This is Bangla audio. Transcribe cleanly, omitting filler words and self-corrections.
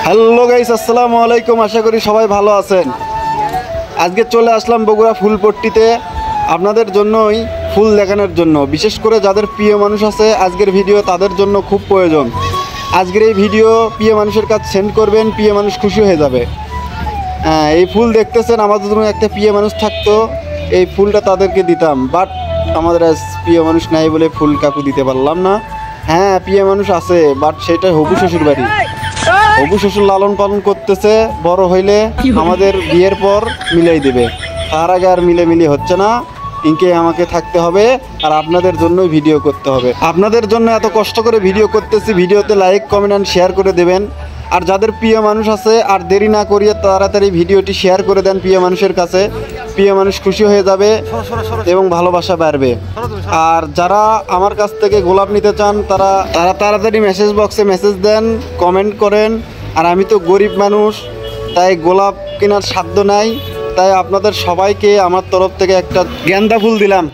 হ্যালো গাইস, আসসালামু আলাইকুম। আশা করি সবাই ভালো আছেন। আজকে চলে আসলাম বগুড়া ফুলপট্টিতে আপনাদের জন্যই ফুল দেখানোর জন্য। বিশেষ করে যাদের প্রিয় মানুষ আছে আজকের ভিডিও তাদের জন্য খুব প্রয়োজন। আজকের এই ভিডিও প্রিয় মানুষের কাছে সেন্ড করবেন, প্রিয় মানুষ খুশি হয়ে যাবে। এই ফুল দেখতেছেন, আমাদের জন্য একটা প্রিয় মানুষ থাকতো, এই ফুলটা তাদেরকে দিতাম, বাট আমাদের আজ প্রিয় মানুষ নাই বলে ফুল কাকু দিতে পারলাম না। হ্যাঁ, প্রিয় মানুষ আছে, বাট সেটা হবু শ্বশুর বাড়ি। হবু শ্বশুর লালন পালন করতেছে, বড় হইলে আমাদের বিয়ের পর মিলাই দেবে। তার আগে আর মিলেমিলি হচ্ছে না, ইনকে আমাকে থাকতে হবে আর আপনাদের জন্যই ভিডিও করতে হবে। আপনাদের জন্য এত কষ্ট করে ভিডিও করতেছি, ভিডিওতে লাইক কমেন্ট অ্যান্ড শেয়ার করে দেবেন। আর যাদের প্রিয় মানুষ আছে আর দেরি না করিয়ে তাড়াতাড়ি ভিডিওটি শেয়ার করে দেন প্রিয় মানুষের কাছে। প্রিয় মানুষ খুশি হয়ে যাবে এবং ভালোবাসা বাড়বে। আর যারা আমার কাছ থেকে গোলাপ নিতে চান তারা তাড়াতাড়ি মেসেজ বক্সে মেসেজ দেন, কমেন্ট করেন। আর আমি তো গরিব মানুষ, তাই গোলাপ কেনার সাধ্য নাই, তাই আপনাদের সবাইকে আমার তরফ থেকে একটা গেন্দা ফুল দিলাম।